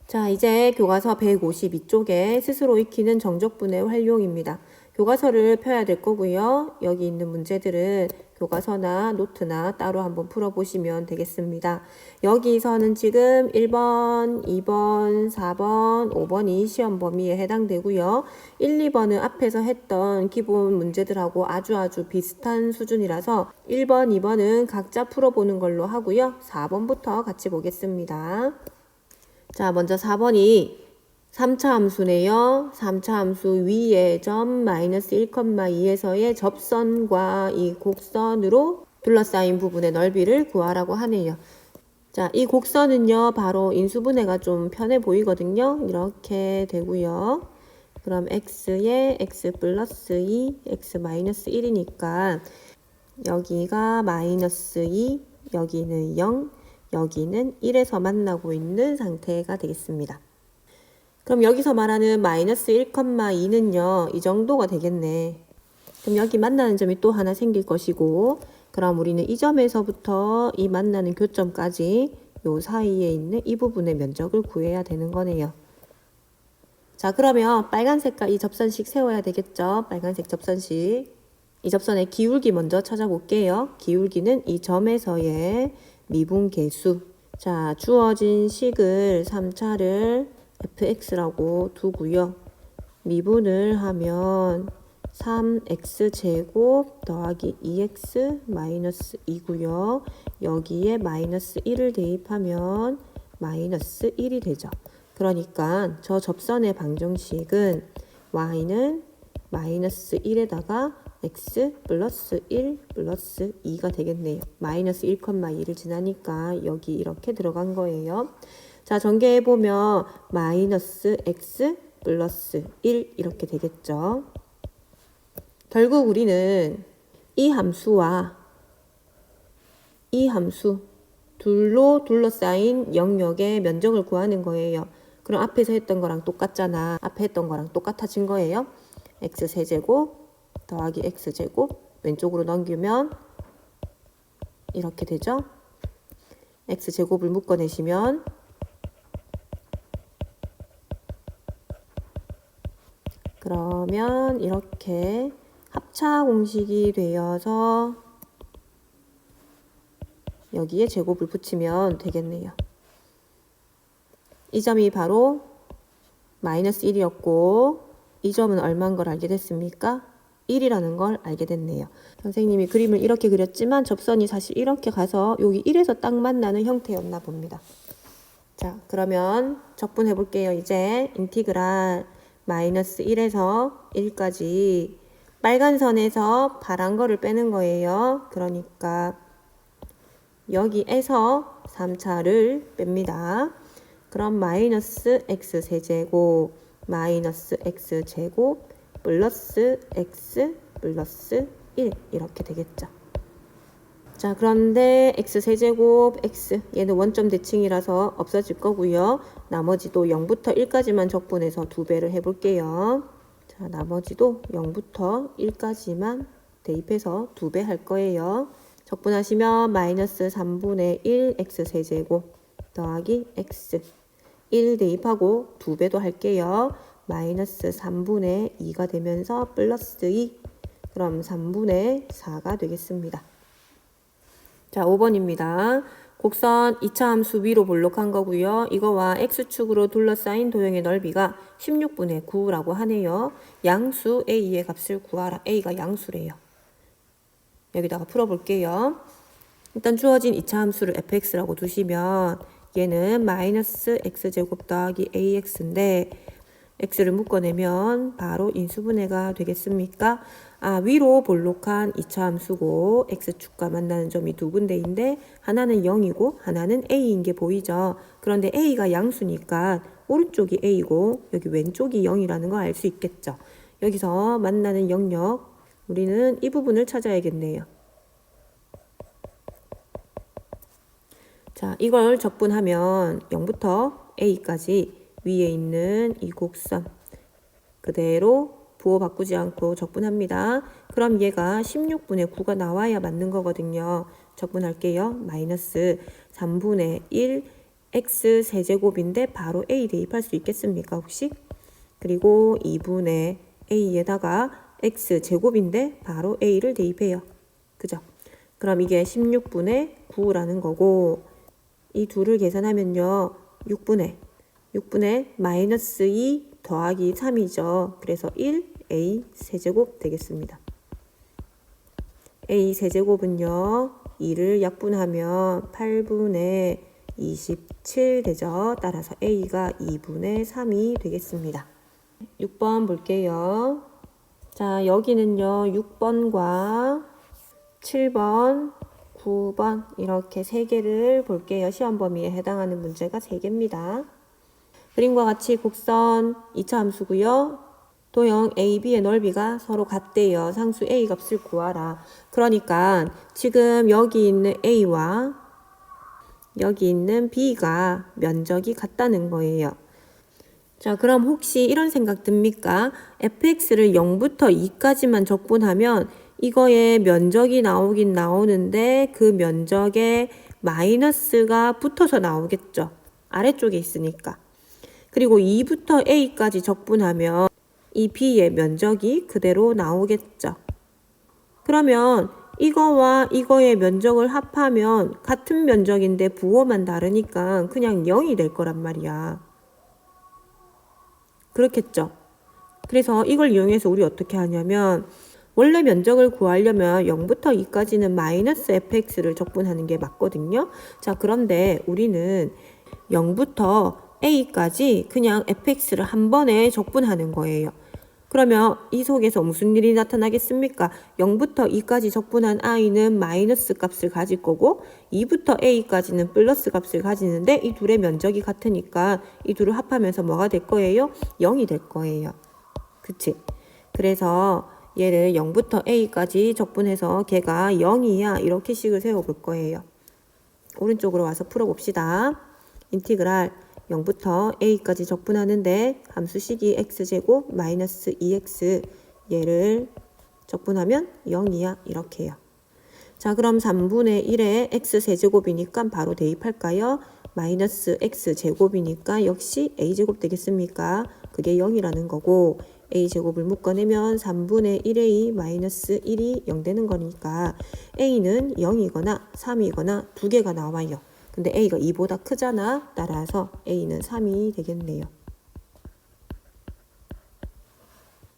자, 이제 교과서 152쪽에 스스로 익히는 정적분의 활용입니다. 교과서를 펴야 될 거고요. 여기 있는 문제들은 교과서나 노트나 따로 한번 풀어보시면 되겠습니다. 여기서는 지금 1번, 2번, 4번, 5번이 시험 범위에 해당되고요. 1, 2번은 앞에서 했던 기본 문제들하고 아주 비슷한 수준이라서 1번, 2번은 각자 풀어보는 걸로 하고요. 4번부터 같이 보겠습니다. 자, 먼저 4번이 3차 함수네요. 3차 함수 위의 점 마이너스 1,2에서의 접선과 이 곡선으로 둘러싸인 부분의 넓이를 구하라고 하네요. 자, 이 곡선은요, 바로 인수분해가 좀 편해 보이거든요. 이렇게 되고요. 그럼 x에 x 플러스 2, x 마이너스 1이니까 여기가 마이너스 2, 여기는 0, 여기는 1에서 만나고 있는 상태가 되겠습니다. 그럼 여기서 말하는 마이너스 1,2는요. 이 정도가 되겠네. 그럼 여기 만나는 점이 또 하나 생길 것이고, 그럼 우리는 이 점에서부터 이 만나는 교점까지 요 사이에 있는 이 부분의 면적을 구해야 되는 거네요. 자, 그러면 빨간색깔 이 접선식 세워야 되겠죠. 빨간색 접선식. 이 접선의 기울기 먼저 찾아볼게요. 기울기는 이 점에서의 미분계수. 자, 주어진 식을 3차를 fx라고 두고요. 미분을 하면 3x제곱 더하기 2x 마이너스 2고요. 여기에 마이너스 1을 대입하면 마이너스 1이 되죠. 그러니까 저 접선의 방정식은 y는 마이너스 1에다가 x 플러스 1 플러스 2가 되겠네요. 마이너스 1,2를 지나니까 여기 이렇게 들어간 거예요. 자, 전개해보면 마이너스 x 플러스 1 이렇게 되겠죠. 결국 우리는 이 함수와 이 함수 둘로 둘러싸인 영역의 면적을 구하는 거예요. 그럼 앞에서 했던 거랑 똑같잖아. 앞에 했던 거랑 똑같아진 거예요. x세제곱 더하기 x제곱 왼쪽으로 넘기면 이렇게 되죠. x제곱을 묶어내시면 그러면 이렇게 합차 공식이 되어서 여기에 제곱을 붙이면 되겠네요. 이 점이 바로 마이너스 1이었고 이 점은 얼마인 걸 알게 됐습니까? 1이라는 걸 알게 됐네요. 선생님이 그림을 이렇게 그렸지만 접선이 사실 이렇게 가서 여기 1에서 딱 만나는 형태였나 봅니다. 자, 그러면 적분해 볼게요. 이제 인티그랄 마이너스 1에서 1까지 빨간 선에서 파란 거를 빼는 거예요. 그러니까 여기에서 3차를 뺍니다. 그럼 마이너스 x세제곱 마이너스 x제곱 플러스 x 플러스 1 이렇게 되겠죠. 자, 그런데 x세제곱 x 얘는 원점 대칭이라서 없어질 거고요. 나머지도 0부터 1까지만 적분해서 2배를 해볼게요. 자, 나머지도 0부터 1까지만 대입해서 2배 할 거예요. 적분하시면 마이너스 3분의 1 x세제곱 더하기 x 1 대입하고 2배도 할게요. 마이너스 3분의 2가 되면서 플러스 2 그럼 3분의 4가 되겠습니다. 자, 5번입니다. 곡선 2차 함수 위로 볼록한 거고요. 이거와 x축으로 둘러싸인 도형의 넓이가 16분의 9라고 하네요. 양수 a의 값을 구하라. a가 양수래요. 여기다가 풀어볼게요. 일단 주어진 2차 함수를 fx라고 두시면 얘는 마이너스 x제곱 더하기 ax인데 x를 묶어내면 바로 인수분해가 되겠습니까? 아, 위로 볼록한 2차 함수고 x축과 만나는 점이 두 군데인데 하나는 0이고 하나는 a인 게 보이죠? 그런데 a가 양수니까 오른쪽이 a고 여기 왼쪽이 0이라는 거 알 수 있겠죠? 여기서 만나는 영역 우리는 이 부분을 찾아야겠네요. 자, 이걸 적분하면 0부터 a까지 위에 있는 이 곡선 그대로 부호 바꾸지 않고 적분합니다. 그럼 얘가 16분의 9가 나와야 맞는 거거든요. 적분할게요. 마이너스 3분의 1 x 세제곱인데 바로 a 대입할 수 있겠습니까 혹시? 그리고 2분의 a에다가 x 제곱인데 바로 a를 대입해요. 그죠? 그럼 이게 16분의 9라는 거고 이 둘을 계산하면요 6분의 마이너스 2 더하기 3이죠. 그래서 1a 세제곱 되겠습니다. a 세제곱은요 2를 약분하면 8분의 27 되죠. 따라서 a가 2분의 3이 되겠습니다. 6번 볼게요. 자, 여기는요 6번과 7번, 9번 이렇게 3개를 볼게요. 시험 범위에 해당하는 문제가 3개입니다. 그림과 같이 곡선 2차 함수고요. 도형 A, B의 넓이가 서로 같대요. 상수 A 값을 구하라. 그러니까 지금 여기 있는 A와 여기 있는 B가 면적이 같다는 거예요. 자, 그럼 혹시 이런 생각 듭니까? fx를 0부터 2까지만 적분하면 이거에 면적이 나오긴 나오는데 그 면적에 마이너스가 붙어서 나오겠죠. 아래쪽에 있으니까. 그리고 2부터 a까지 적분하면 이 b의 면적이 그대로 나오겠죠. 그러면 이거와 이거의 면적을 합하면 같은 면적인데 부호만 다르니까 그냥 0이 될 거란 말이야. 그렇겠죠. 그래서 이걸 이용해서 우리 어떻게 하냐면 원래 면적을 구하려면 0부터 2까지는 마이너스 fx를 적분하는 게 맞거든요. 자, 그런데 우리는 0부터 a까지 그냥 fx를 한 번에 적분하는 거예요. 그러면 이 속에서 무슨 일이 나타나겠습니까? 0부터 2까지 적분한 i는 마이너스 값을 가질 거고 2부터 a까지는 플러스 값을 가지는데 이 둘의 면적이 같으니까 이 둘을 합하면서 뭐가 될 거예요? 0이 될 거예요. 그치? 그래서 얘를 0부터 a까지 적분해서 걔가 0이야 이렇게 식을 세워볼 거예요. 오른쪽으로 와서 풀어봅시다. 인티그랄 0부터 a까지 적분하는데 함수식이 x제곱 마이너스 2x 얘를 적분하면 0이야 이렇게요. 자, 그럼 3분의 1에 x세제곱이니까 바로 대입할까요? 마이너스 x제곱이니까 역시 a제곱 되겠습니까? 그게 0이라는 거고 a제곱을 묶어내면 3분의 1a 마이너스 1이 0 되는 거니까 a는 0이거나 3이거나 두 개가 나와요. 근데 a가 2보다 크잖아. 따라서 a는 3이 되겠네요.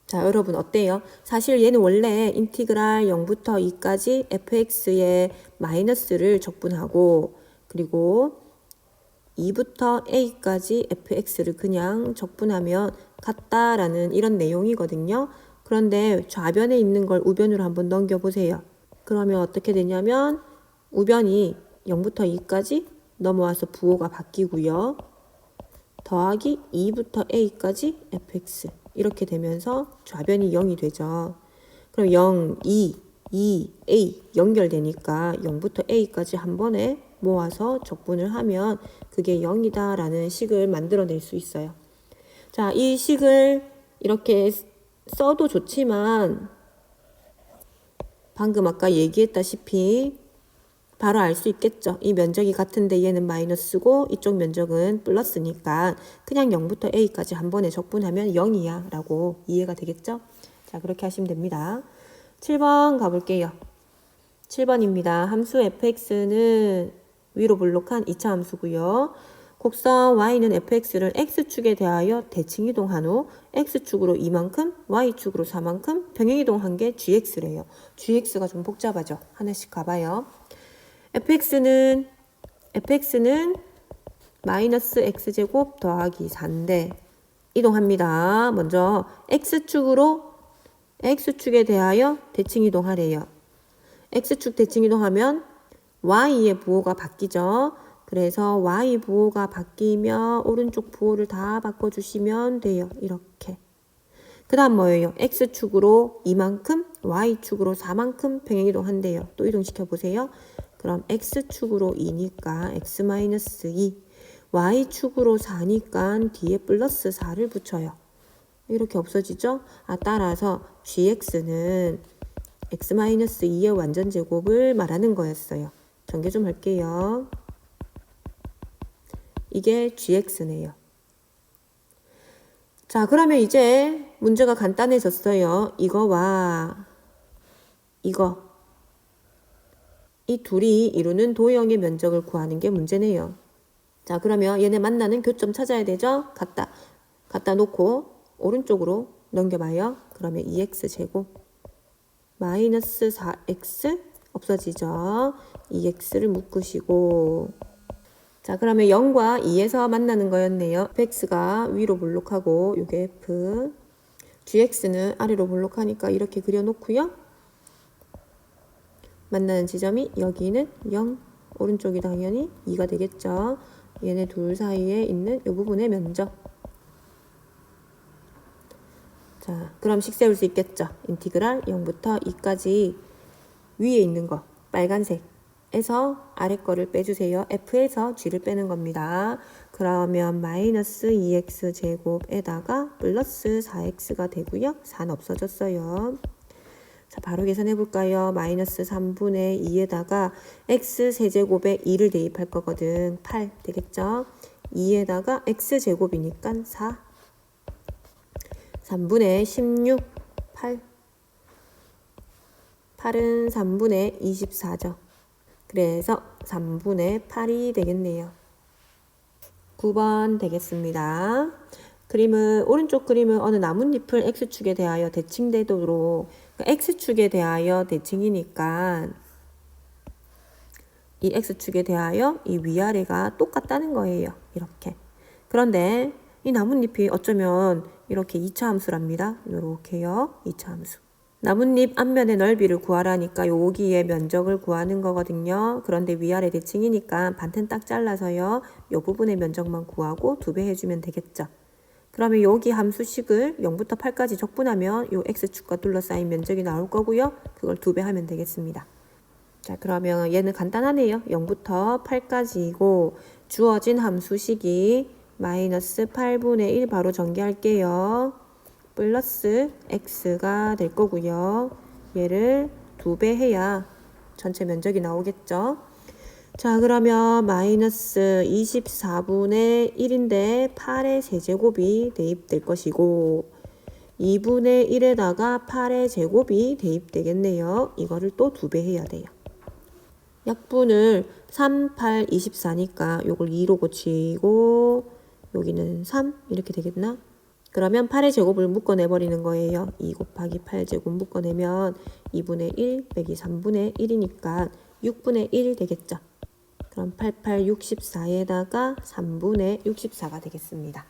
자, 여러분 어때요? 사실 얘는 원래 인티그랄 0부터 2까지 fx의 마이너스를 적분하고 그리고 2부터 a까지 fx를 그냥 적분하면 같다라는 이런 내용이거든요. 그런데 좌변에 있는 걸 우변으로 한번 넘겨보세요. 그러면 어떻게 되냐면 우변이 0부터 2까지 넘어와서 부호가 바뀌고요. 더하기 2부터 a까지 fx 이렇게 되면서 좌변이 0이 되죠. 그럼 0, 2, a 연결되니까 0부터 a까지 한 번에 모아서 적분을 하면 그게 0이다 라는 식을 만들어낼 수 있어요. 자, 이 식을 이렇게 써도 좋지만 방금 아까 얘기했다시피 바로 알 수 있겠죠. 이 면적이 같은데 얘는 마이너스고 이쪽 면적은 플러스니까 그냥 0부터 a까지 한 번에 적분하면 0이야 라고 이해가 되겠죠? 자, 그렇게 하시면 됩니다. 7번 가볼게요. 7번입니다. 함수 fx는 위로 볼록한 2차 함수고요. 곡선 y는 fx를 x축에 대하여 대칭 이동한 후 x축으로 이만큼, y축으로 4만큼 평행 이동한 게 gx래요. gx가 좀 복잡하죠. 하나씩 가봐요. fx는 마이너스 x제곱 더하기 4인데 이동합니다. 먼저 x축에 대하여 대칭 이동하래요. x축 대칭 이동하면 y의 부호가 바뀌죠. 그래서 y 부호가 바뀌면 오른쪽 부호를 다 바꿔주시면 돼요. 이렇게. 그 다음 뭐예요? x축으로 이만큼, y축으로 4만큼 평행 이동한대요. 또 이동시켜보세요. 그럼 x축으로 2니까 x-2, y축으로 4니까 뒤에 플러스 4를 붙여요. 이렇게 없어지죠? 따라서 gx는 x-2의 완전제곱을 말하는 거였어요. 전개 좀 할게요. 이게 gx네요. 자, 그러면 이제 문제가 간단해졌어요. 이거와 이거, 이 둘이 이루는 도형의 면적을 구하는 게 문제네요. 자, 그러면 얘네 만나는 교점 찾아야 되죠? 갖다 놓고 오른쪽으로 넘겨봐요. 그러면 2x제곱 마이너스 4x 없어지죠? 2x를 묶으시고, 자, 그러면 0과 2에서 만나는 거였네요. fx가 위로 볼록하고 요게 f, gx는 아래로 볼록하니까 이렇게 그려놓고요. 만나는 지점이 여기는 0, 오른쪽이 당연히 2가 되겠죠. 얘네 둘 사이에 있는 이 부분의 면적. 자, 그럼 식 세울 수 있겠죠. 인티그랄 0부터 2까지 위에 있는 거 빨간색에서 아래 거를 빼주세요. f에서 g를 빼는 겁니다. 그러면 마이너스 2x 제곱에다가 플러스 4x가 되고요. 4는 없어졌어요. 자, 바로 계산해 볼까요? 마이너스 3분의 2에다가 x 세제곱에 2를 대입할 거거든. 8 되겠죠? 2에다가 x 제곱이니까 4. 3분의 16, 8. 8은 3분의 24죠. 그래서 3분의 8이 되겠네요. 9번 되겠습니다. 오른쪽 그림은 어느 나뭇잎을 x축에 대하여 대칭되도록, 그러니까 x축에 대하여 대칭이니까 이 x축에 대하여 이 위아래가 똑같다는 거예요. 이렇게. 그런데 이 나뭇잎이 어쩌면 이렇게 2차 함수랍니다. 이렇게요. 2차 함수. 나뭇잎 앞면의 넓이를 구하라니까 여기의 면적을 구하는 거거든요. 그런데 위아래 대칭이니까 반텐 딱 잘라서요. 이 부분의 면적만 구하고 2배 해주면 되겠죠. 그러면 여기 함수식을 0부터 8까지 적분하면 이 x축과 둘러싸인 면적이 나올 거고요. 그걸 2배 하면 되겠습니다. 자, 그러면 얘는 간단하네요. 0부터 8까지이고 주어진 함수식이 마이너스 8분의 1 바로 전개할게요. 플러스 x가 될 거고요. 얘를 2배 해야 전체 면적이 나오겠죠. 자, 그러면 마이너스 24분의 1인데 8의 세제곱이 대입될 것이고 2분의 1에다가 8의 제곱이 대입되겠네요. 이거를 또 2배 해야 돼요. 약분을 3, 8, 24니까 요걸 2로 고치고 여기는 3 이렇게 되겠나? 그러면 8의 제곱을 묶어내버리는 거예요. 2 곱하기 8제곱 묶어내면 2분의 1 빼기 3분의 1이니까 6분의 1 되겠죠. 그럼 88, 64에다가 3분의 64가 되겠습니다.